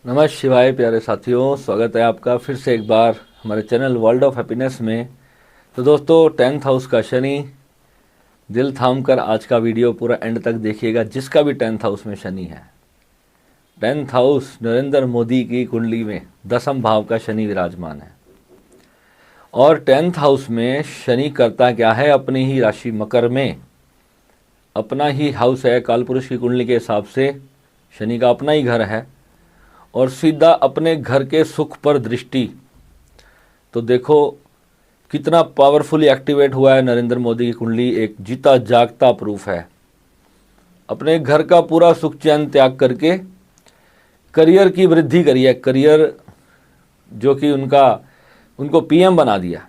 नमः शिवाय प्यारे साथियों, स्वागत है आपका फिर से एक बार हमारे चैनल वर्ल्ड ऑफ हैप्पीनेस में। तो दोस्तों, 10th हाउस का शनि, दिल थाम कर आज का वीडियो पूरा एंड तक देखिएगा। जिसका भी 10th हाउस में शनि है, 10th हाउस नरेंद्र मोदी की कुंडली में 10th भाव का शनि विराजमान है। और 10th हाउस में शनि करता क्या है, अपनी ही राशि मकर में अपना ही हाउस है। कालपुरुष की कुंडली के हिसाब से शनि का अपना ही घर है और सीधा अपने घर के सुख पर दृष्टि। तो देखो कितना पावरफुली एक्टिवेट हुआ है नरेंद्र मोदी की कुंडली। एक जीता जागता प्रूफ है। अपने घर का पूरा सुख चैन त्याग करके करियर की वृद्धि करी है। करियर जो कि उनको पीएम बना दिया।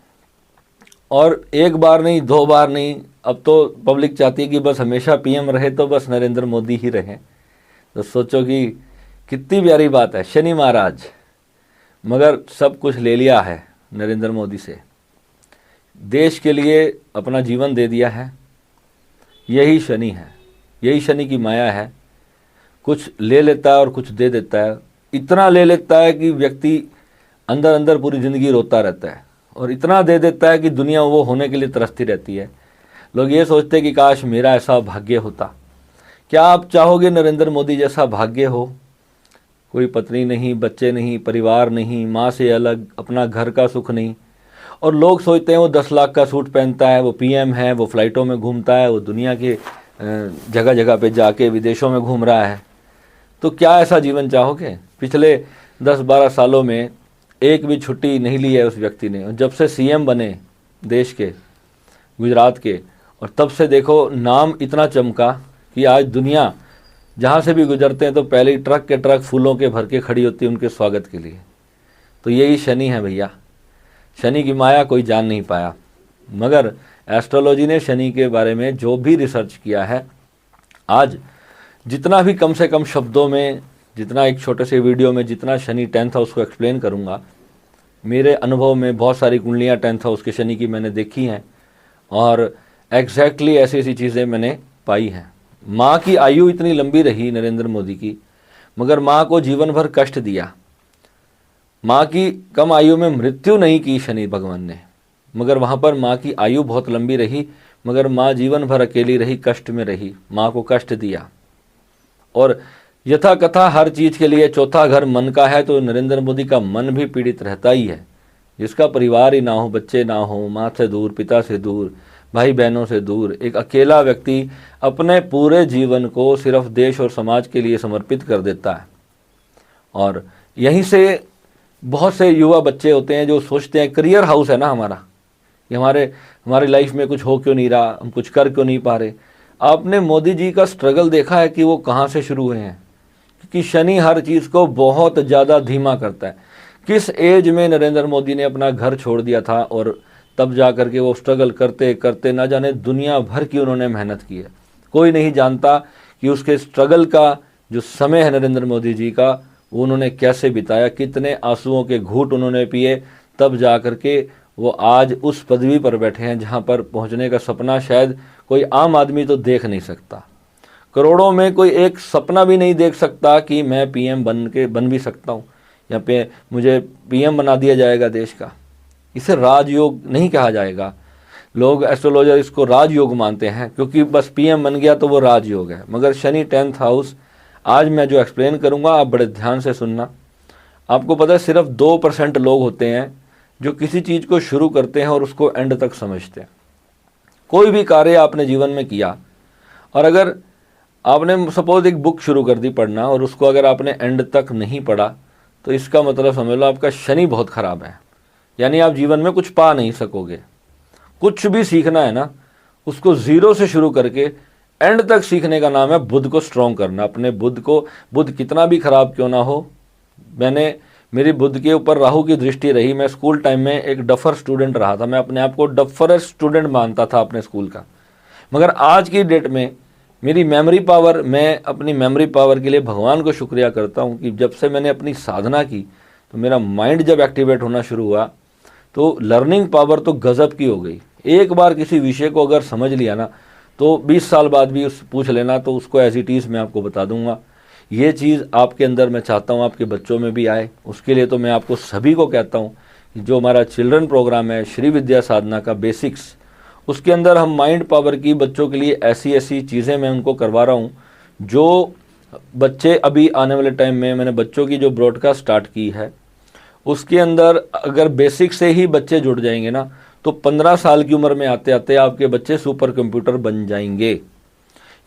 और एक बार नहीं, दो बार नहीं, अब तो पब्लिक चाहती है कि बस हमेशा पीएम रहे तो बस नरेंद्र मोदी ही रहे। तो सोचो कि कितनी प्यारी बात है। शनि महाराज मगर सब कुछ ले लिया है नरेंद्र मोदी से, देश के लिए अपना जीवन दे दिया है। यही शनि है, यही शनि की माया है। कुछ ले लेता है और कुछ दे देता है। इतना ले लेता है कि व्यक्ति अंदर अंदर पूरी ज़िंदगी रोता रहता है, और इतना दे देता है कि दुनिया वो होने के लिए तरसती रहती है। लोग ये सोचते हैं कि काश मेरा ऐसा भाग्य होता। क्या आप चाहोगे नरेंद्र मोदी जैसा भाग्य हो? कोई पत्नी नहीं, बच्चे नहीं, परिवार नहीं, माँ से अलग, अपना घर का सुख नहीं। और लोग सोचते हैं वो 10 लाख का सूट पहनता है, वो पीएम है, वो फ्लाइटों में घूमता है, वो दुनिया के जगह जगह पे जाके विदेशों में घूम रहा है। तो क्या ऐसा जीवन चाहोगे? पिछले 10-12 सालों में एक भी छुट्टी नहीं ली है उस व्यक्ति ने। जब से सीएम बने देश के, गुजरात के, और तब से देखो नाम इतना चमका कि आज दुनिया जहाँ से भी गुजरते हैं तो पहले ही ट्रक के ट्रक फूलों के भर के खड़ी होती है उनके स्वागत के लिए। तो यही शनि है भैया। शनि की माया कोई जान नहीं पाया, मगर एस्ट्रोलॉजी ने शनि के बारे में जो भी रिसर्च किया है, आज जितना भी कम से कम शब्दों में, जितना एक छोटे से वीडियो में जितना शनि 10th हाउस को एक्सप्लेन करूँगा, मेरे अनुभव में बहुत सारी कुंडलियाँ 10th हाउस के शनि की मैंने देखी हैं और एग्जैक्टली ऐसी ऐसी चीज़ें मैंने पाई हैं। माँ की आयु इतनी लंबी रही नरेंद्र मोदी की, मगर माँ को जीवन भर कष्ट दिया। माँ की कम आयु में मृत्यु नहीं की शनि भगवान ने, मगर वहाँ पर माँ की आयु बहुत लंबी रही, मगर माँ जीवन भर अकेली रही, कष्ट में रही, माँ को कष्ट दिया। और यथा कथा हर चीज़ के लिए चौथा घर मन का है, तो नरेंद्र मोदी का मन भी पीड़ित रहता ही है। जिसका परिवार ही ना हो, बच्चे ना हो, माँ से दूर, पिता से दूर, भाई बहनों से दूर, एक अकेला व्यक्ति अपने पूरे जीवन को सिर्फ देश और समाज के लिए समर्पित कर देता है। और यहीं से बहुत से युवा बच्चे होते हैं जो सोचते हैं करियर हाउस है ना हमारा, ये हमारी लाइफ में कुछ हो क्यों नहीं रहा, हम कुछ कर क्यों नहीं पा रहे। आपने मोदी जी का स्ट्रगल देखा है कि वो कहाँ से शुरू हुए हैं? क्योंकि शनि हर चीज़ को बहुत ज़्यादा धीमा करता है। किस एज में नरेंद्र मोदी ने अपना घर छोड़ दिया था, और तब जा कर के वो स्ट्रगल करते करते ना जाने दुनिया भर की उन्होंने मेहनत की है। कोई नहीं जानता कि उसके स्ट्रगल का जो समय है नरेंद्र मोदी जी का, वो उन्होंने कैसे बिताया, कितने आंसुओं के घूंट उन्होंने पिए, तब जा कर के वो आज उस पदवी पर बैठे हैं जहाँ पर पहुँचने का सपना शायद कोई आम आदमी तो देख नहीं सकता। करोड़ों में कोई एक सपना भी नहीं देख सकता कि मैं पीएम बन भी सकता हूँ, यहाँ पे मुझे पीएम बना दिया जाएगा देश का। इसे राजयोग नहीं कहा जाएगा। लोग एस्ट्रोलॉजर इसको राजयोग मानते हैं, क्योंकि बस पीएम बन गया तो वो राजयोग है। मगर शनि 10th हाउस आज मैं जो एक्सप्लेन करूंगा, आप बड़े ध्यान से सुनना। आपको पता है सिर्फ 2% लोग होते हैं जो किसी चीज़ को शुरू करते हैं और उसको एंड तक समझते हैं। कोई भी कार्य आपने जीवन में किया, और अगर आपने सपोज एक बुक शुरू कर दी पढ़ना, और उसको अगर आपने एंड तक नहीं पढ़ा, तो इसका मतलब समझ लो आपका शनि बहुत ख़राब है। यानी आप जीवन में कुछ पा नहीं सकोगे। कुछ भी सीखना है ना, उसको ज़ीरो से शुरू करके एंड तक सीखने का नाम है बुद्ध को स्ट्रॉन्ग करना। अपने बुद्ध कितना भी ख़राब क्यों ना हो, मेरी बुद्ध के ऊपर राहु की दृष्टि रही। मैं स्कूल टाइम में एक डफर स्टूडेंट रहा था, मैं अपने आप को डफर स्टूडेंट मानता था अपने स्कूल का। मगर आज की डेट में मेरी मेमोरी पावर, मैं अपनी मेमोरी पावर के लिए भगवान को शुक्रिया करता हूँ कि जब से मैंने अपनी साधना की, तो मेरा माइंड जब एक्टिवेट होना शुरू हुआ, तो लर्निंग पावर तो गज़ब की हो गई। एक बार किसी विषय को अगर समझ लिया ना, तो 20 साल बाद भी पूछ लेना तो उसको एज इट इज़ मैं आपको बता दूंगा। ये चीज़ आपके अंदर मैं चाहता हूँ आपके बच्चों में भी आए। उसके लिए तो मैं आपको सभी को कहता हूँ कि जो हमारा चिल्ड्रन प्रोग्राम है श्री विद्या साधना का बेसिक्स, उसके अंदर हम माइंड पावर की बच्चों के लिए ऐसी ऐसी चीज़ें मैं उनको करवा रहा हूँ जो बच्चे अभी आने वाले टाइम में, मैंने बच्चों की जो ब्रॉडकास्ट स्टार्ट की है उसके अंदर अगर बेसिक से ही बच्चे जुड़ जाएंगे ना, तो 15 साल की उम्र में आते आते आपके बच्चे सुपर कंप्यूटर बन जाएंगे।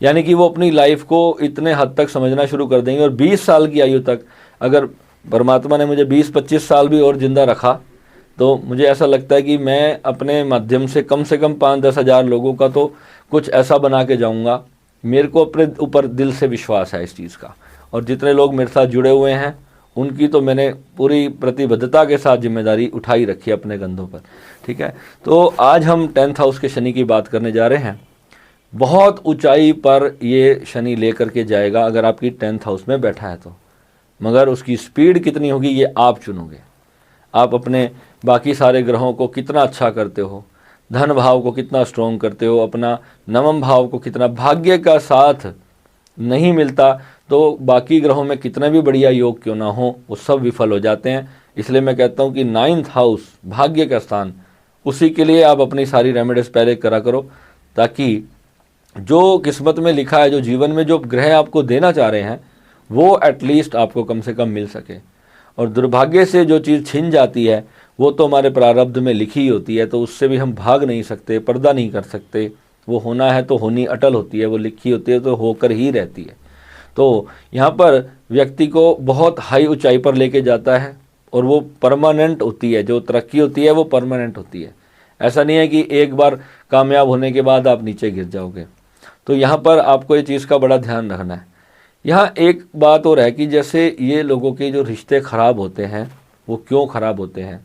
यानी कि वो अपनी लाइफ को इतने हद तक समझना शुरू कर देंगे। और 20 साल की आयु तक अगर परमात्मा ने मुझे 20-25 साल भी और ज़िंदा रखा तो मुझे ऐसा लगता है कि मैं अपने माध्यम से कम 5-10 हज़ार लोगों का तो कुछ ऐसा बना के जाऊंगा। मेरे को अपने ऊपर दिल से विश्वास है इस चीज़ का, और जितने लोग मेरे साथ जुड़े हुए हैं उनकी तो मैंने पूरी प्रतिबद्धता के साथ जिम्मेदारी उठाई रखी है अपने कंधों पर। ठीक है, तो आज हम 10th हाउस के शनि की बात करने जा रहे हैं। बहुत ऊंचाई पर ये शनि लेकर के जाएगा अगर आपकी 10th हाउस में बैठा है तो, मगर उसकी स्पीड कितनी होगी ये आप चुनोगे। आप अपने बाकी सारे ग्रहों को कितना अच्छा करते हो, धन भाव को कितना स्ट्रॉन्ग करते हो, अपना नवम भाव को कितना, भाग्य का साथ नहीं मिलता तो बाकी ग्रहों में कितना भी बढ़िया योग क्यों ना हो वो सब विफल हो जाते हैं। इसलिए मैं कहता हूँ कि 9th हाउस भाग्य का स्थान, उसी के लिए आप अपनी सारी रेमेडीज पहले करा करो, ताकि जो किस्मत में लिखा है, जो जीवन में जो ग्रह आपको देना चाह रहे हैं वो एटलीस्ट आपको कम से कम मिल सके। और दुर्भाग्य से जो चीज़ छिन जाती है वो तो हमारे प्रारब्ध में लिखी होती है, तो उससे भी हम भाग नहीं सकते, पर्दा नहीं कर सकते। वो होना है तो होनी अटल होती है, वो लिखी होती है तो होकर ही रहती है। तो यहाँ पर व्यक्ति को बहुत हाई ऊंचाई पर लेके जाता है और वो परमानेंट होती है। जो तरक्की होती है वो परमानेंट होती है। ऐसा नहीं है कि एक बार कामयाब होने के बाद आप नीचे गिर जाओगे। तो यहाँ पर आपको ये चीज़ का बड़ा ध्यान रखना है। यहाँ एक बात और है कि जैसे ये लोगों के जो रिश्ते खराब होते हैं वो क्यों खराब होते हैं,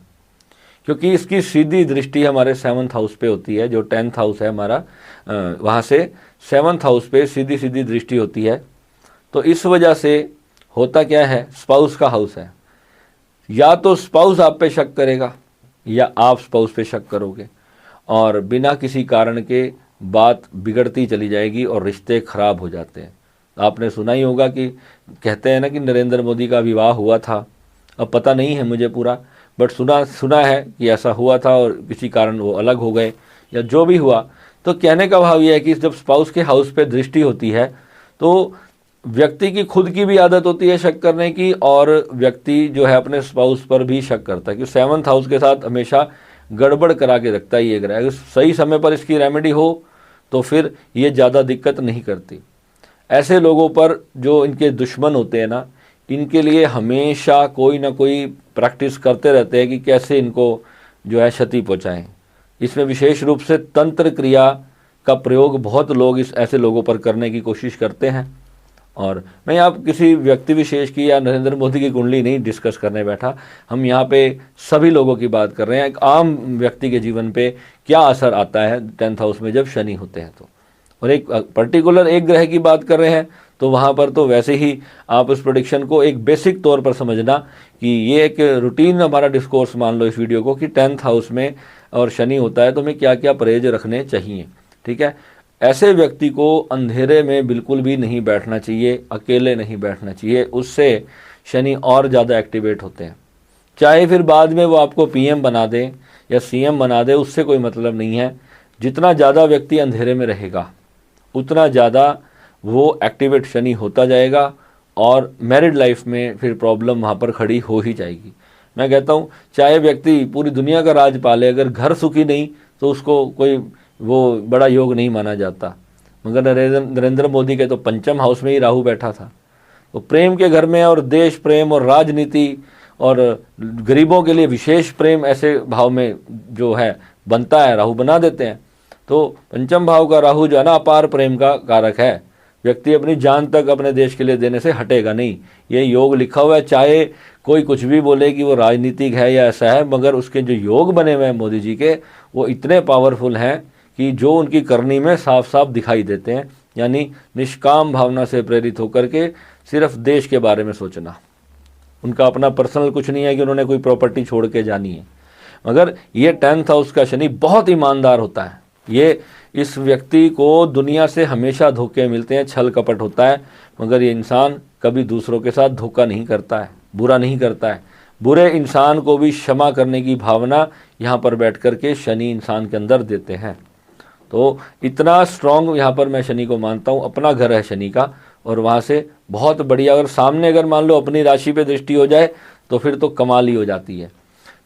क्योंकि इसकी सीधी दृष्टि हमारे 7th हाउस पे होती है। जो 10th हाउस है हमारा, वहाँ से 7th हाउस पे सीधी सीधी दृष्टि होती है। तो इस वजह से होता क्या है, स्पाउस का हाउस है, या तो स्पाउस आप पे शक करेगा या आप स्पाउस पे शक करोगे, और बिना किसी कारण के बात बिगड़ती चली जाएगी और रिश्ते खराब हो जाते हैं। आपने सुना ही होगा कि कहते हैं ना कि नरेंद्र मोदी का विवाह हुआ था, अब पता नहीं है मुझे पूरा, बट सुना है कि ऐसा हुआ था और किसी कारण वो अलग हो गए या जो भी हुआ। तो कहने का भाव यह है कि जब स्पाउस के हाउस पे दृष्टि होती है तो व्यक्ति की खुद की भी आदत होती है शक करने की, और व्यक्ति जो है अपने स्पाउस पर भी शक करता है कि 7th हाउस के साथ हमेशा गड़बड़ करा के रखता है ये ग्रह। अगर सही समय पर इसकी रेमेडी हो तो फिर ये ज़्यादा दिक्कत नहीं करती। ऐसे लोगों पर जो इनके दुश्मन होते हैं ना, इनके लिए हमेशा कोई ना कोई प्रैक्टिस करते रहते हैं कि कैसे इनको जो है क्षति पहुँचाएँ। इसमें विशेष रूप से तंत्र क्रिया का प्रयोग बहुत लोग इस ऐसे लोगों पर करने की कोशिश करते हैं। और मैं यहाँ किसी व्यक्ति विशेष की या नरेंद्र मोदी की कुंडली नहीं डिस्कस करने बैठा, हम यहाँ पे सभी लोगों की बात कर रहे हैं। एक आम व्यक्ति के जीवन पे क्या असर आता है 10th हाउस में जब शनि होते हैं तो, और एक पर्टिकुलर एक ग्रह की बात कर रहे हैं तो वहाँ पर तो वैसे ही आप उस प्रेडिक्शन को एक बेसिक तौर पर समझना कि ये एक रूटीन हमारा डिस्कोर्स मान लो इस वीडियो को कि 10th हाउस में और शनि होता है तो हमें क्या क्या परहेज रखने चाहिए। ठीक है, ऐसे व्यक्ति को अंधेरे में बिल्कुल भी नहीं बैठना चाहिए, अकेले नहीं बैठना चाहिए, उससे शनि और ज़्यादा एक्टिवेट होते हैं। चाहे फिर बाद में वो आपको पीएम बना दे या सीएम बना दे, उससे कोई मतलब नहीं है। जितना ज़्यादा व्यक्ति अंधेरे में रहेगा उतना ज़्यादा वो एक्टिवेट शनि होता जाएगा और मैरिड लाइफ में फिर प्रॉब्लम वहाँ पर खड़ी हो ही जाएगी। मैं कहता हूँ चाहे व्यक्ति पूरी दुनिया का राज पाले, अगर घर सुखी नहीं तो उसको कोई वो बड़ा योग नहीं माना जाता। मगर नरेंद्र मोदी के तो 5th हाउस में ही राहु बैठा था, तो प्रेम के घर में और देश प्रेम और राजनीति और गरीबों के लिए विशेष प्रेम ऐसे भाव में जो है बनता है, राहु बना देते हैं। तो 5th भाव का राहु जो है ना अपार प्रेम का कारक है। व्यक्ति अपनी जान तक अपने देश के लिए देने से हटेगा नहीं, ये योग लिखा हुआ है। चाहे कोई कुछ भी बोले कि वो राजनीतिक है या ऐसा है, मगर उसके जो योग बने हुए हैं मोदी जी के वो इतने पावरफुल हैं कि जो उनकी करनी में साफ साफ दिखाई देते हैं। यानी निष्काम भावना से प्रेरित होकर के सिर्फ देश के बारे में सोचना, उनका अपना पर्सनल कुछ नहीं है कि उन्होंने कोई प्रॉपर्टी छोड़ के जानी है। मगर ये 10th हाउस का शनि बहुत ईमानदार होता है। ये इस व्यक्ति को दुनिया से हमेशा धोखे मिलते हैं, छल कपट होता है, मगर ये इंसान कभी दूसरों के साथ धोखा नहीं करता है, बुरा नहीं करता है। बुरे इंसान को भी क्षमा करने की भावना यहाँ पर बैठ कर के शनि इंसान के अंदर देते हैं। तो इतना स्ट्रांग यहाँ पर मैं शनि को मानता हूँ। अपना घर है शनि का, और वहाँ से बहुत बढ़िया, अगर सामने अगर मान लो अपनी राशि पे दृष्टि हो जाए तो फिर तो कमाल ही हो जाती है।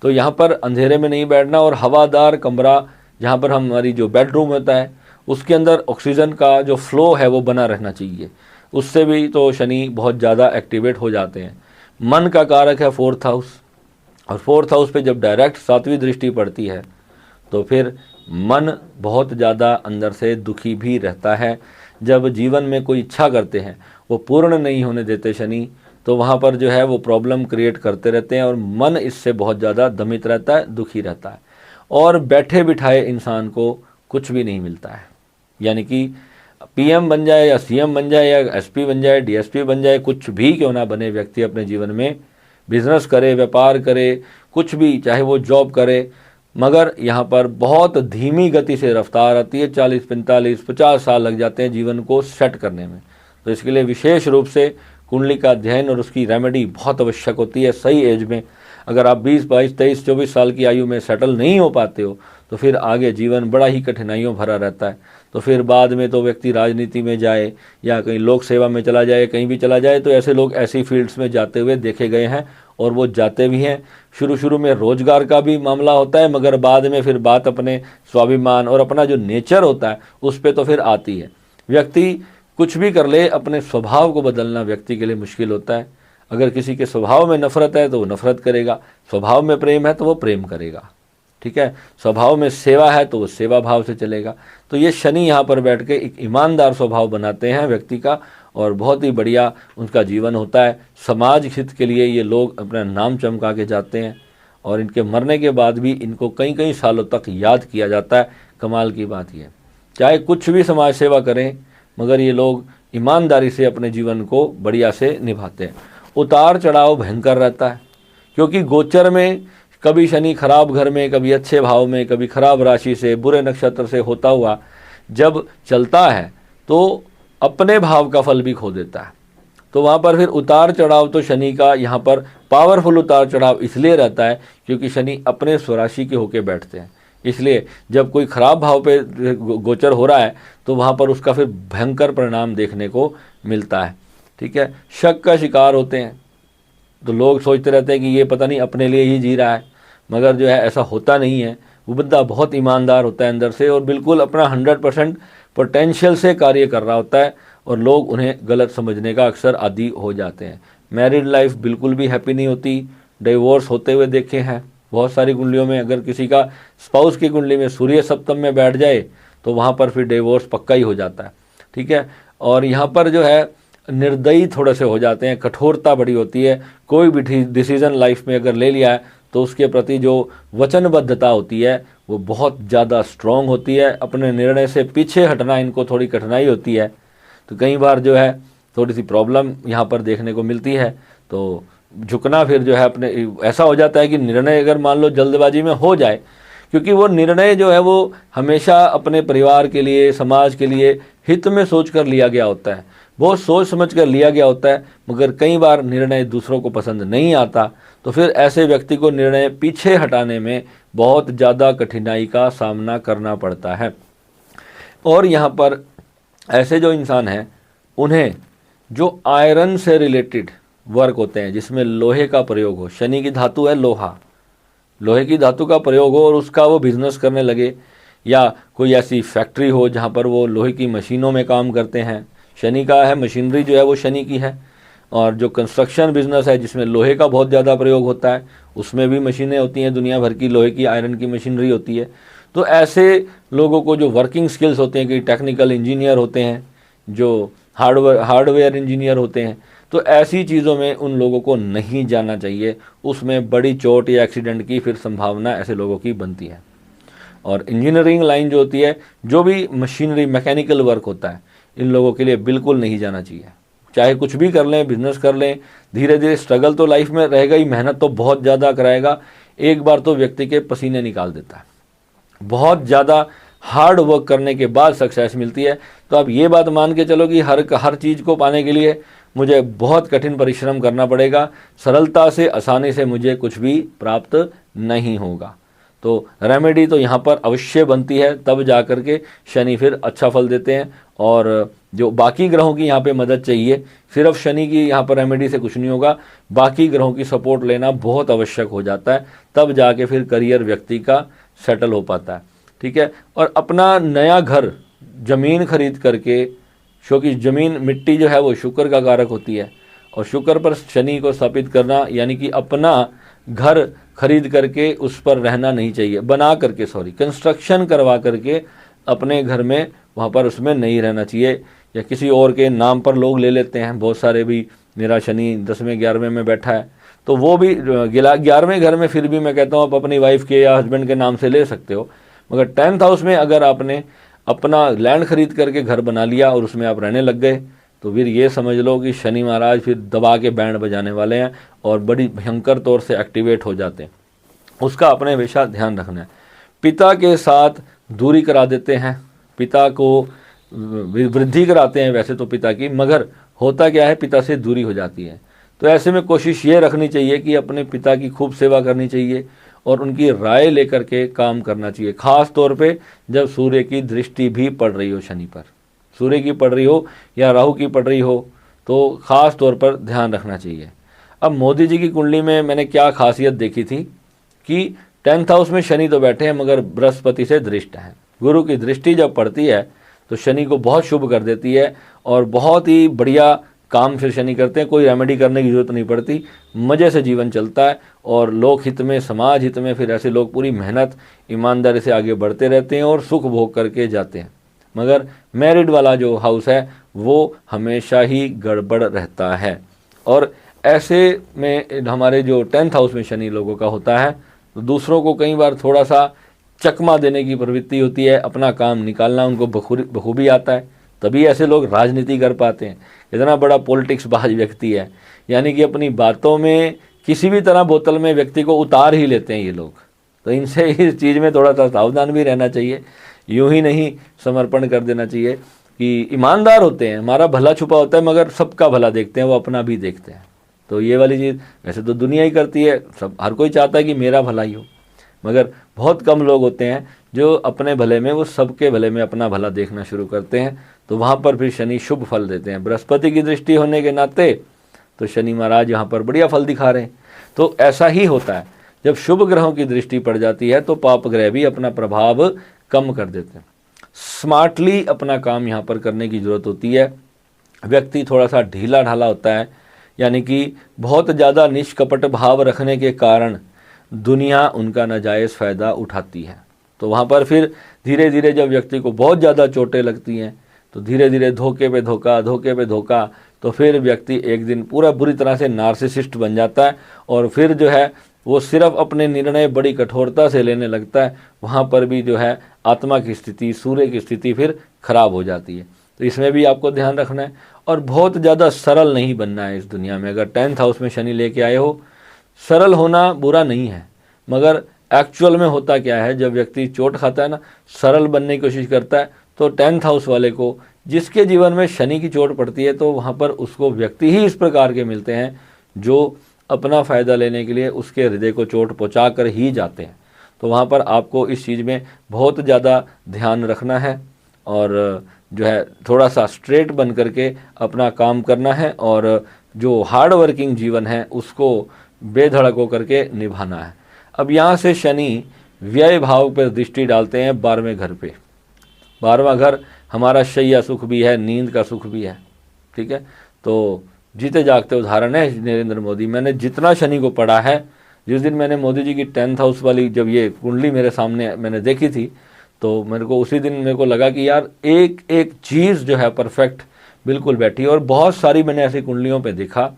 तो यहाँ पर अंधेरे में नहीं बैठना, और हवादार कमरा जहाँ पर हमारी जो बेडरूम होता है उसके अंदर ऑक्सीजन का जो फ्लो है वो बना रहना चाहिए। उससे भी तो शनि बहुत ज़्यादा एक्टिवेट हो जाते हैं। मन का कारक है 4th हाउस, और 4th हाउस पे जब डायरेक्ट 7वीं दृष्टि पड़ती है तो फिर मन बहुत ज़्यादा अंदर से दुखी भी रहता है। जब जीवन में कोई इच्छा करते हैं वो पूर्ण नहीं होने देते शनि, तो वहाँ पर जो है वो प्रॉब्लम क्रिएट करते रहते हैं, और मन इससे बहुत ज़्यादा दमित रहता है, दुखी रहता है, और बैठे बिठाए इंसान को कुछ भी नहीं मिलता है। यानी कि पीएम बन जाए या सीएम बन जाए या एसपी बन जाए, डीएसपी बन जाए, कुछ भी क्यों ना बने व्यक्ति अपने जीवन में, बिजनेस करे, व्यापार करे, कुछ भी, चाहे वो जॉब करे, मगर यहाँ पर बहुत धीमी गति से रफ्तार आती है। 40, 45, 50 साल लग जाते हैं जीवन को सेट करने में। तो इसके लिए विशेष रूप से कुंडली का अध्ययन और उसकी रेमेडी बहुत आवश्यक होती है सही एज में। अगर आप 20, 22, 23, 24 साल की आयु में सेटल नहीं हो पाते हो तो फिर आगे जीवन बड़ा ही कठिनाइयों भरा रहता है। तो फिर बाद में तो व्यक्ति राजनीति में जाए या कहीं लोक सेवा में चला जाए, कहीं भी चला जाए, तो ऐसे लोग ऐसी फील्ड्स में जाते हुए देखे गए हैं, और वो जाते भी हैं। शुरू में रोजगार का भी मामला होता है, मगर बाद में फिर बात अपने स्वाभिमान और अपना जो नेचर होता है उस पर तो फिर आती है। व्यक्ति कुछ भी कर ले, अपने स्वभाव को बदलना व्यक्ति के लिए मुश्किल होता है। अगर किसी के स्वभाव में नफरत है तो वो नफरत करेगा, स्वभाव में प्रेम है तो वो प्रेम करेगा, ठीक है, स्वभाव में सेवा है तो वो सेवा भाव से चलेगा। तो ये शनि यहाँ पर बैठ के एक ईमानदार स्वभाव बनाते हैं व्यक्ति का, और बहुत ही बढ़िया उनका जीवन होता है। समाज हित के लिए ये लोग अपना नाम चमका के जाते हैं, और इनके मरने के बाद भी इनको कई कई सालों तक याद किया जाता है। कमाल की बात यह, चाहे कुछ भी समाज सेवा करें, मगर ये लोग ईमानदारी से अपने जीवन को बढ़िया से निभाते हैं। उतार चढ़ाव भयंकर रहता है, क्योंकि गोचर में कभी शनि खराब घर में, कभी अच्छे भाव में, कभी खराब राशि से, बुरे नक्षत्र से होता हुआ जब चलता है तो अपने भाव का फल भी खो देता है। तो वहाँ पर फिर उतार चढ़ाव तो शनि का यहाँ पर पावरफुल उतार चढ़ाव इसलिए रहता है क्योंकि शनि अपने स्वराशि के होके बैठते हैं। इसलिए जब कोई खराब भाव पे गोचर हो रहा है तो वहाँ पर उसका फिर भयंकर परिणाम देखने को मिलता है, ठीक है। शक का शिकार होते हैं, तो लोग सोचते रहते हैं कि ये पता नहीं अपने लिए ही जी रहा है, मगर जो है ऐसा होता नहीं है। वो बंदा बहुत ईमानदार होता है अंदर से, और बिल्कुल अपना 100% पोटेंशियल से कार्य कर रहा होता है, और लोग उन्हें गलत समझने का अक्सर आदी हो जाते हैं। मैरिड लाइफ बिल्कुल भी हैप्पी नहीं होती, डिवोर्स होते हुए देखे हैं बहुत सारी कुंडलियों में। अगर किसी का स्पाउस की कुंडली में सूर्य सप्तम में बैठ जाए तो वहाँ पर फिर डिवोर्स पक्का ही हो जाता है, ठीक है। और यहाँ पर जो है निर्दयी थोड़े से हो जाते हैं, कठोरता बड़ी होती है। कोई भी डिसीजन लाइफ में अगर ले लिया है तो उसके प्रति जो वचनबद्धता होती है वो बहुत ज़्यादा स्ट्रॉन्ग होती है। अपने निर्णय से पीछे हटना इनको थोड़ी कठिनाई होती है, तो कई बार जो है थोड़ी सी प्रॉब्लम यहाँ पर देखने को मिलती है। तो झुकना फिर जो है अपने ऐसा हो जाता है कि निर्णय अगर मान लो जल्दबाजी में हो जाए, क्योंकि वो निर्णय जो है वो हमेशा अपने परिवार के लिए, समाज के लिए हित में सोच कर लिया गया होता है, बहुत सोच समझ कर लिया गया होता है, मगर कई बार निर्णय दूसरों को पसंद नहीं आता, तो फिर ऐसे व्यक्ति को निर्णय पीछे हटाने में बहुत ज़्यादा कठिनाई का सामना करना पड़ता है। और यहाँ पर ऐसे जो इंसान हैं उन्हें जो आयरन से रिलेटेड वर्क होते हैं, जिसमें लोहे का प्रयोग हो, शनि की धातु है लोहा, लोहे की धातु का प्रयोग हो और उसका वो बिजनेस करने लगे, या कोई ऐसी फैक्ट्री हो जहाँ पर वो लोहे की मशीनों में काम करते हैं। शनि का है, मशीनरी जो है वो शनि की है। और जो कंस्ट्रक्शन बिजनेस है जिसमें लोहे का बहुत ज़्यादा प्रयोग होता है, उसमें भी मशीनें होती हैं, दुनिया भर की लोहे की, आयरन की मशीनरी होती है। तो ऐसे लोगों को जो वर्किंग स्किल्स होते हैं, कि टेक्निकल इंजीनियर होते हैं, जो हार्डवेयर इंजीनियर होते हैं, तो ऐसी चीज़ों में उन लोगों को नहीं जाना चाहिए। उसमें बड़ी चोट या एक्सीडेंट की फिर संभावना ऐसे लोगों की बनती है। और इंजीनियरिंग लाइन जो होती है, जो भी मशीनरी मैकेनिकल वर्क होता है, इन लोगों के लिए बिल्कुल नहीं जाना चाहिए। चाहे कुछ भी कर लें, बिजनेस कर लें, धीरे धीरे स्ट्रगल तो लाइफ में रहेगा ही, मेहनत तो बहुत ज़्यादा कराएगा। एक बार तो व्यक्ति के पसीने निकाल देता है, बहुत ज़्यादा हार्ड वर्क करने के बाद सक्सेस मिलती है। तो आप ये बात मान के चलो कि हर चीज़ को पाने के लिए मुझे बहुत कठिन परिश्रम करना पड़ेगा, सरलता से आसानी से मुझे कुछ भी प्राप्त नहीं होगा। तो रेमेडी तो यहाँ पर अवश्य बनती है, तब जा कर के शनि फिर अच्छा फल देते हैं। और जो बाकी ग्रहों की यहाँ पे मदद चाहिए, सिर्फ शनि की यहाँ पर रेमेडी से कुछ नहीं होगा, बाकी ग्रहों की सपोर्ट लेना बहुत आवश्यक हो जाता है, तब जाके फिर करियर व्यक्ति का सेटल हो पाता है। ठीक है। और अपना नया घर, ज़मीन खरीद करके, क्योंकि ज़मीन मिट्टी जो है वो शुक्र का कारक होती है, और शुक्र पर शनि को स्थापित करना, यानी कि अपना घर खरीद करके उस पर रहना नहीं चाहिए, बना करके, कंस्ट्रक्शन करवा करके अपने घर में वहाँ पर उसमें नहीं रहना चाहिए, या किसी और के नाम पर लोग ले लेते हैं। बहुत सारे भी, मेरा शनि 10वें 11वें में बैठा है, तो वो भी 11वें घर में फिर भी मैं कहता हूँ आप अपनी वाइफ के या हस्बैंड के नाम से ले सकते हो, मगर 10th हाउस में अगर आपने अपना लैंड खरीद करके घर बना लिया और उसमें आप रहने लग गए, तो फिर ये समझ लो कि शनि महाराज फिर दबा के बैंड बजाने वाले हैं और बड़ी भयंकर तौर से एक्टिवेट हो जाते हैं। उसका अपने हमेशा ध्यान रखना है। पिता के साथ दूरी करा देते हैं, पिता को वृद्धि कराते हैं वैसे तो पिता की, मगर होता क्या है, पिता से दूरी हो जाती है। तो ऐसे में कोशिश ये रखनी चाहिए कि अपने पिता की खूब सेवा करनी चाहिए और उनकी राय लेकर के काम करना चाहिए, खास तौर पे जब सूर्य की दृष्टि भी पड़ रही हो शनि पर, सूर्य की पड़ रही हो या राहु की पड़ रही हो, तो खास तौर पर ध्यान रखना चाहिए। अब मोदी जी की कुंडली में मैंने क्या खासियत देखी थी कि 10th हाउस में शनि तो बैठे हैं मगर बृहस्पति से दृष्ट है। गुरु की दृष्टि जब पड़ती है तो शनि को बहुत शुभ कर देती है और बहुत ही बढ़िया काम फिर शनि करते हैं। कोई रेमेडी करने की जरूरत नहीं पड़ती, मज़े से जीवन चलता है और लोक हित में, समाज हित में फिर ऐसे लोग पूरी मेहनत ईमानदारी से आगे बढ़ते रहते हैं और सुख भोग करके जाते हैं। मगर मैरिड वाला जो हाउस है वो हमेशा ही गड़बड़ रहता है, और ऐसे में हमारे जो 10th हाउस में शनि लोगों का होता है तो दूसरों को कई बार थोड़ा सा चकमा देने की प्रवृत्ति होती है, अपना काम निकालना उनको बखूबी आता है, तभी ऐसे लोग राजनीति कर पाते हैं। इतना बड़ा पॉलिटिक्स बाज व्यक्ति है, यानी कि अपनी बातों में किसी भी तरह बोतल में व्यक्ति को उतार ही लेते हैं ये लोग। तो इनसे इस चीज़ में थोड़ा सा सावधान भी रहना चाहिए, यूं ही नहीं समर्पण कर देना चाहिए कि ईमानदार होते हैं, हमारा भला छुपा होता है मगर सबका भला देखते हैं, वो अपना भी देखते हैं। तो ये वाली चीज़ वैसे तो दुनिया ही करती है, सब हर कोई चाहता है कि मेरा भला ही हो, मगर बहुत कम लोग होते हैं जो अपने भले में, वो सबके भले में अपना भला देखना शुरू करते हैं। तो वहाँ पर फिर शनि शुभ फल देते हैं। बृहस्पति की दृष्टि होने के नाते तो शनि महाराज यहाँ पर बढ़िया फल दिखा रहे हैं। तो ऐसा ही होता है, जब शुभ ग्रहों की दृष्टि पड़ जाती है तो पाप ग्रह भी अपना प्रभाव कम कर देते हैं। स्मार्टली अपना काम यहाँ पर करने की ज़रूरत होती है। व्यक्ति थोड़ा सा ढीला ढाला होता है, यानी कि बहुत ज़्यादा निष्कपट भाव रखने के कारण दुनिया उनका नाजायज़ फ़ायदा उठाती है। तो वहाँ पर फिर धीरे धीरे जब व्यक्ति को बहुत ज़्यादा चोटें लगती हैं तो धीरे धीरे धोखे पे धोखा, तो फिर व्यक्ति एक दिन पूरा बुरी तरह से नार्सिसिस्ट बन जाता है और फिर जो है वो सिर्फ अपने निर्णय बड़ी कठोरता से लेने लगता है। वहाँ पर भी जो है आत्मा की स्थिति, सूर्य की स्थिति फिर खराब हो जाती है। तो इसमें भी आपको ध्यान रखना है और बहुत ज़्यादा सरल नहीं बनना है इस दुनिया में। अगर 10th हाउस में शनि लेके आए हो, सरल होना बुरा नहीं है, मगर एक्चुअल में होता क्या है, जब व्यक्ति चोट खाता है ना, सरल बनने की कोशिश करता है, तो 10th हाउस वाले को, जिसके जीवन में शनि की चोट पड़ती है, तो वहाँ पर उसको व्यक्ति ही इस प्रकार के मिलते हैं जो अपना फ़ायदा लेने के लिए उसके हृदय को चोट पहुँचा कर ही जाते हैं। तो वहाँ पर आपको इस चीज़ में बहुत ज़्यादा ध्यान रखना है और जो है थोड़ा सा स्ट्रेट बन करके अपना काम करना है और जो हार्ड वर्किंग जीवन है उसको बेधड़क होकर के निभाना है। अब यहाँ से शनि व्यय भाव पर दृष्टि डालते हैं 12वें घर पे। 12वां घर हमारा शैया सुख भी है, नींद का सुख भी है। ठीक है, तो जीते जागते उदाहरण है नरेंद्र मोदी। मैंने जितना शनि को पढ़ा है, जिस दिन मैंने मोदी जी की 10th हाउस वाली जब ये कुंडली मेरे सामने मैंने देखी थी, तो मेरे को उसी दिन मेरे को लगा कि यार एक एक चीज़ जो है परफेक्ट बिल्कुल बैठी। और बहुत सारी मैंने ऐसी कुंडलियों पे देखा,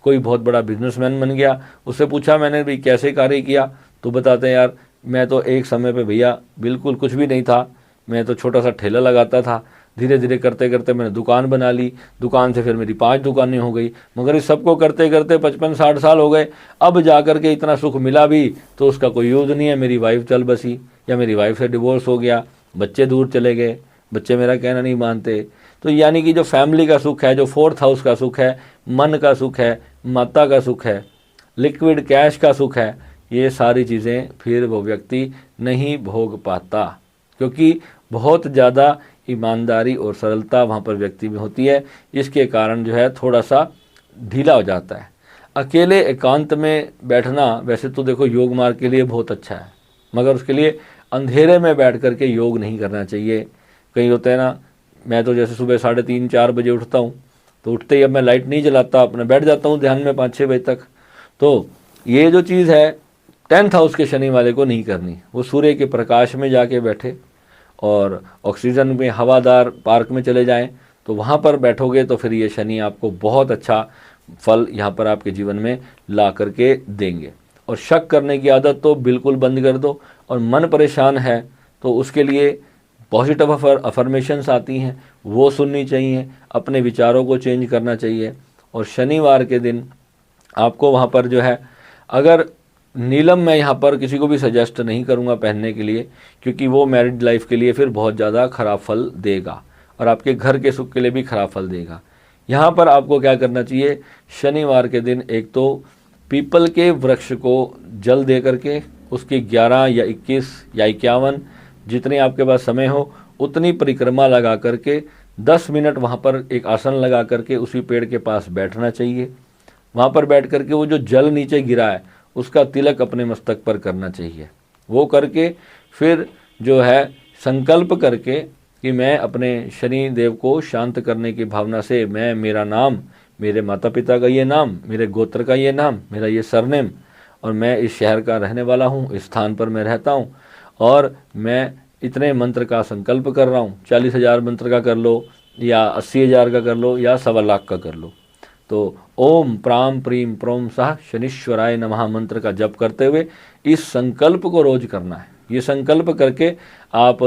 कोई बहुत बड़ा बिजनेसमैन बन गया, उससे पूछा मैंने भी कैसे कार्य किया, तो बताते हैं यार मैं तो एक समय पे भैया बिल्कुल कुछ भी नहीं था, मैं तो छोटा सा ठेला लगाता था, धीरे धीरे करते करते मैंने दुकान बना ली, दुकान से फिर मेरी 5 दुकानें हो गई, मगर इस सबको करते करते 55-60 साल हो गए। अब जा कर के इतना सुख मिला भी तो उसका कोई यूज़ नहीं है। मेरी वाइफ चल बसी या मेरी वाइफ से डिवोर्स हो गया, बच्चे दूर चले गए, बच्चे मेरा कहना नहीं मानते। तो यानी कि जो फैमिली का सुख है, जो 4th हाउस का सुख है, मन का सुख है, माता का सुख है, लिक्विड कैश का सुख है, ये सारी चीज़ें फिर वो व्यक्ति नहीं भोग पाता, क्योंकि बहुत ज़्यादा ईमानदारी और सरलता वहाँ पर व्यक्ति में होती है। इसके कारण जो है थोड़ा सा ढीला हो जाता है। अकेले एकांत में बैठना वैसे तो देखो योग मार्ग के लिए बहुत अच्छा है, मगर उसके लिए अंधेरे में बैठ कर के योग नहीं करना चाहिए। कहीं होता है ना, मैं तो जैसे सुबह 3:30-4 बजे उठता हूँ, तो उठते ही अब मैं लाइट नहीं जलाता, अपने बैठ जाता हूँ ध्यान में 5-6 बजे तक। तो ये जो चीज़ है 10th हाउस के शनि वाले को नहीं करनी। वो सूर्य के प्रकाश में जाके बैठे और ऑक्सीजन में हवादार पार्क में चले जाएं, तो वहाँ पर बैठोगे तो फिर ये शनि आपको बहुत अच्छा फल यहाँ पर आपके जीवन में ला करके देंगे। और शक करने की आदत तो बिल्कुल बंद कर दो। और मन परेशान है तो उसके लिए पॉजिटिव अफर्मेशंस आती हैं, वो सुननी चाहिए, अपने विचारों को चेंज करना चाहिए। और शनिवार के दिन आपको वहाँ पर जो है, अगर नीलम मैं यहाँ पर किसी को भी सजेस्ट नहीं करूँगा पहनने के लिए, क्योंकि वो मैरिड लाइफ के लिए फिर बहुत ज़्यादा खराब फल देगा और आपके घर के सुख के लिए भी खराब फल देगा। यहाँ पर आपको क्या करना चाहिए, शनिवार के दिन एक तो पीपल के वृक्ष को जल दे करके उसकी 11 या 21 या 51 जितनी आपके पास समय हो उतनी परिक्रमा लगा करके 10 मिनट वहाँ पर एक आसन लगा करके उसी पेड़ के पास बैठना चाहिए। वहाँ पर बैठ करके वो जो जल नीचे गिरा है उसका तिलक अपने मस्तक पर करना चाहिए। वो करके फिर जो है संकल्प करके कि मैं अपने शनि देव को शांत करने की भावना से, मैं, मेरा नाम, मेरे माता पिता का ये नाम, मेरे गोत्र का ये नाम, मेरा ये सरनेम, और मैं इस शहर का रहने वाला हूँ, इस स्थान पर मैं रहता हूँ, और मैं इतने मंत्र का संकल्प कर रहा हूँ। 40,000 मंत्र का कर लो या 80,000 का कर लो या 1.25 लाख का कर लो। तो ओम प्राम प्रीम प्रोम सह शनिश्वराय नमः मंत्र का जप करते हुए इस संकल्प को रोज करना है। ये संकल्प करके आप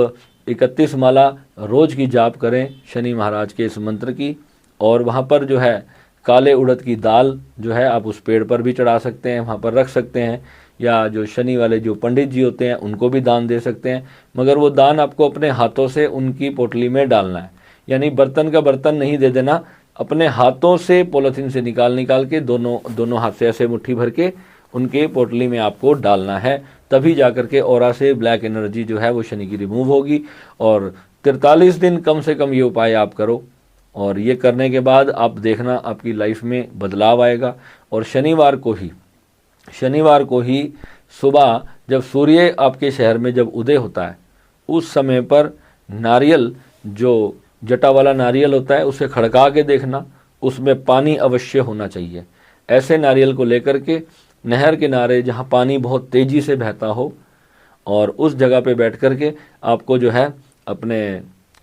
31 माला रोज की जाप करें शनि महाराज के इस मंत्र की। और वहाँ पर जो है काले उड़द की दाल जो है आप उस पेड़ पर भी चढ़ा सकते हैं, वहाँ पर रख सकते हैं, या जो शनि वाले जो पंडित जी होते हैं उनको भी दान दे सकते हैं। मगर वो दान आपको अपने हाथों से उनकी पोटली में डालना है, यानी बर्तन का बर्तन नहीं दे देना, अपने हाथों से पॉलीथीन से निकाल के दोनों हाथ से ऐसे मुट्ठी भर के उनके पोटली में आपको डालना है। तभी जाकर के ऑरा से ब्लैक एनर्जी जो है वो शनि की रिमूव होगी। और 43 दिन कम से कम ये उपाय आप करो, और ये करने के बाद आप देखना आपकी लाइफ में बदलाव आएगा। और शनिवार को ही सुबह जब सूर्य आपके शहर में जब उदय होता है उस समय पर नारियल, जो जटा वाला नारियल होता है, उसे खड़का के देखना, उसमें पानी अवश्य होना चाहिए। ऐसे नारियल को लेकर के नहर किनारे जहाँ पानी बहुत तेज़ी से बहता हो और उस जगह पे बैठ कर के आपको जो है अपने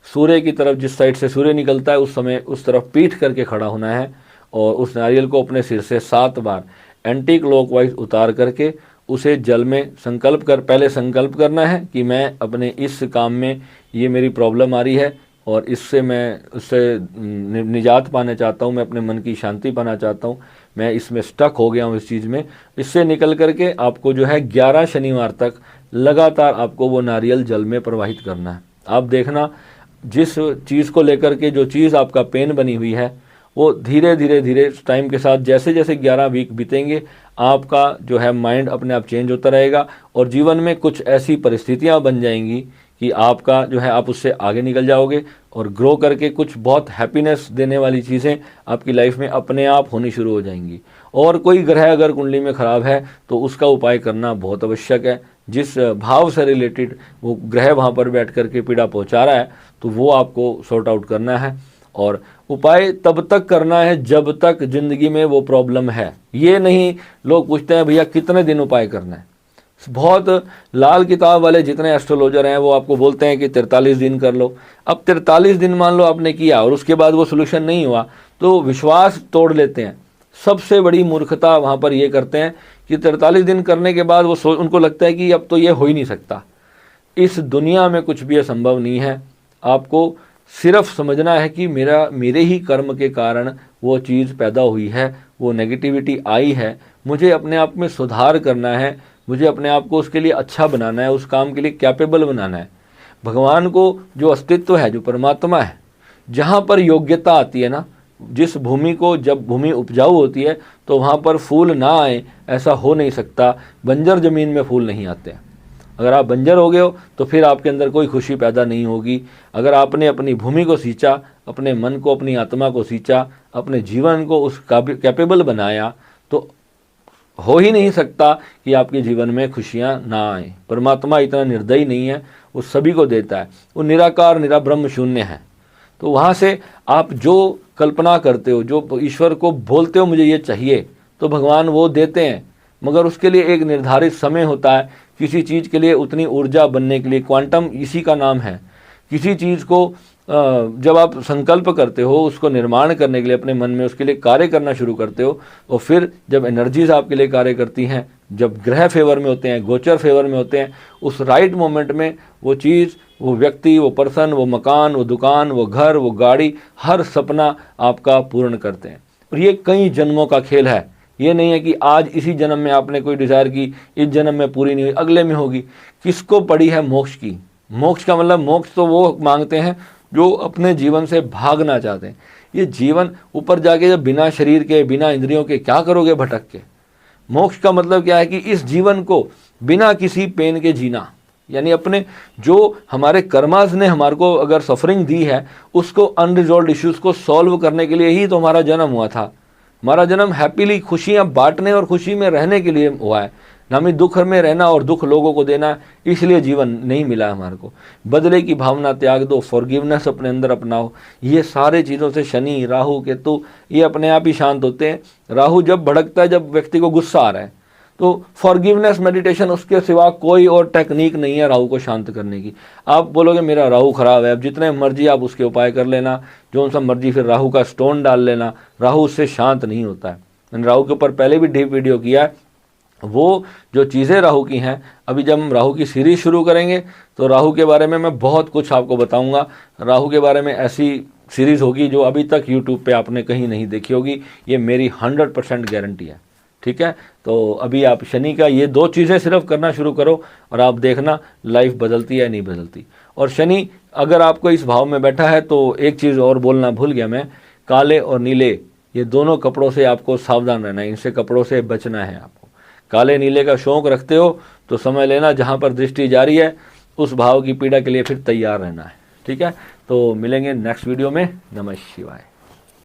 सूर्य की तरफ, जिस साइड से सूर्य निकलता है उस समय उस तरफ पीठ करके खड़ा होना है। और उस नारियल को अपने सिर से 7 बार एंटी क्लॉकवाइज उतार करके उसे जल में पहले संकल्प करना है कि मैं अपने इस काम में, ये मेरी प्रॉब्लम आ रही है और इससे मैं उससे निजात पाना चाहता हूँ, मैं अपने मन की शांति पाना चाहता हूँ, मैं इसमें स्टक हो गया हूँ इस चीज़ में। इससे निकल करके आपको जो है 11 शनिवार तक लगातार आपको वो नारियल जल में प्रवाहित करना है। आप देखना जिस चीज़ को लेकर के जो चीज़ आपका पेन बनी हुई है वो धीरे धीरे टाइम के साथ जैसे जैसे 11 वीक बीतेंगे आपका जो है माइंड अपने आप चेंज होता रहेगा और जीवन में कुछ ऐसी परिस्थितियां बन जाएंगी कि आपका जो है आप उससे आगे निकल जाओगे और ग्रो करके कुछ बहुत हैप्पीनेस देने वाली चीज़ें आपकी लाइफ में अपने आप होनी शुरू हो जाएंगी। और कोई ग्रह अगर कुंडली में ख़राब है तो उसका उपाय करना बहुत आवश्यक है। जिस भाव से रिलेटेड वो ग्रह वहाँ पर बैठ करके पीड़ा पहुँचा रहा है तो वो आपको सॉर्ट आउट करना है। और उपाय तब तक करना है जब तक ज़िंदगी में वो प्रॉब्लम है। ये नहीं लोग पूछते हैं भैया कितने दिन उपाय करना है। बहुत लाल किताब वाले जितने एस्ट्रोलॉजर हैं वो आपको बोलते हैं कि 43 दिन कर लो। अब 43 दिन मान लो आपने किया और उसके बाद वो सोल्यूशन नहीं हुआ तो विश्वास तोड़ लेते हैं। सबसे बड़ी मूर्खता वहाँ पर ये करते हैं कि 43 दिन करने के बाद उनको लगता है कि अब तो ये हो ही नहीं सकता। इस दुनिया में कुछ भी असंभव नहीं है। आपको सिर्फ समझना है कि मेरे ही कर्म के कारण वो चीज़ पैदा हुई है, वो नेगेटिविटी आई है, मुझे अपने आप में सुधार करना है, मुझे अपने आप को उसके लिए अच्छा बनाना है, उस काम के लिए कैपेबल बनाना है। भगवान को जो अस्तित्व है, जो परमात्मा है, जहाँ पर योग्यता आती है ना जिस भूमि को, जब भूमि उपजाऊ होती है तो वहाँ पर फूल ना आए, ऐसा हो नहीं सकता। बंजर ज़मीन में फूल नहीं आते हैं। अगर आप बंजर हो गए हो तो फिर आपके अंदर कोई खुशी पैदा नहीं होगी। अगर आपने अपनी भूमि को सींचा, अपने मन को, अपनी आत्मा को सींचा, अपने जीवन को उस कैपेबल बनाया, तो हो ही नहीं सकता कि आपके जीवन में खुशियाँ ना आए। परमात्मा इतना निर्दयी नहीं है, वो सभी को देता है। वो निराकार, निरा ब्रह्म शून्य है। तो वहाँ से आप जो कल्पना करते हो, जो ईश्वर को बोलते हो मुझे ये चाहिए, तो भगवान वो देते हैं, मगर उसके लिए एक निर्धारित समय होता है। किसी चीज़ के लिए उतनी ऊर्जा बनने के लिए, क्वांटम इसी का नाम है। किसी चीज़ को जब आप संकल्प करते हो, उसको निर्माण करने के लिए अपने मन में उसके लिए कार्य करना शुरू करते हो, और फिर जब एनर्जीज आपके लिए कार्य करती हैं, जब ग्रह फेवर में होते हैं, गोचर फेवर में होते हैं, उस राइट मोमेंट में वो चीज़, वो व्यक्ति, वो पर्सन, वो मकान, वो दुकान, वो घर, वो गाड़ी, हर सपना आपका पूर्ण करते हैं। और ये कई जन्मों का खेल है। ये नहीं है कि आज इसी जन्म में आपने कोई डिज़ायर की, इस जन्म में पूरी नहीं हुई, अगले में होगी। किसको पड़ी है मोक्ष की? मोक्ष का मतलब, मोक्ष तो वो मांगते हैं जो अपने जीवन से भागना चाहते हैं। ये जीवन ऊपर जाके जब बिना शरीर के, बिना इंद्रियों के क्या करोगे भटक के? मोक्ष का मतलब क्या है कि इस जीवन को बिना किसी पेन के जीना, यानी अपने जो हमारे कर्मास ने हमारे को अगर सफरिंग दी है, उसको अनरिजॉल्व इश्यूज को सॉल्व करने के लिए ही तो हमारा जन्म हुआ था। हमारा जन्म हैप्पीली खुशियाँ बांटने और खुशी में रहने के लिए हुआ है, ना ही दुख में रहना और दुख लोगों को देना। इसलिए जीवन नहीं मिला हमारे को। बदले की भावना त्याग दो, फॉरगिवनेस अपने अंदर अपनाओ। ये सारे चीज़ों से शनि, राहु, केतु ये अपने आप ही शांत होते हैं। राहु जब भड़कता है, जब व्यक्ति को गुस्सा आ रहा है, तो फॉरगिवनेस मेडिटेशन, उसके सिवा कोई और टेक्निक नहीं है राहु को शांत करने की। आप बोलोगे मेरा राहु खराब है, अब जितने मर्जी आप उसके उपाय कर लेना, जो सा मर्जी, फिर राहु का स्टोन डाल लेना, राहु उससे शांत नहीं होता है। मैंने राहु के ऊपर पहले भी डीप वीडियो किया है। वो जो चीज़ें राहु की हैं, अभी जब हम राहु की सीरीज शुरू करेंगे तो राहु के बारे में मैं बहुत कुछ आपको बताऊंगा। राहु के बारे में ऐसी सीरीज़ होगी जो अभी तक यूट्यूब पे आपने कहीं नहीं देखी होगी, ये मेरी 100% गारंटी है। ठीक है, तो अभी आप शनि का ये 2 चीज़ें सिर्फ करना शुरू करो और आप देखना लाइफ बदलती है नहीं बदलती। और शनि अगर आपको इस भाव में बैठा है, तो एक चीज़ और बोलना भूल गया मैं, काले और नीले ये दोनों कपड़ों से आपको सावधान रहना है, इनसे कपड़ों से बचना है आपको। काले नीले का शौक रखते हो तो समझ लेना जहाँ पर दृष्टि जारी है, उस भाव की पीड़ा के लिए फिर तैयार रहना है। ठीक है, तो मिलेंगे नेक्स्ट वीडियो में। नमः शिवाय।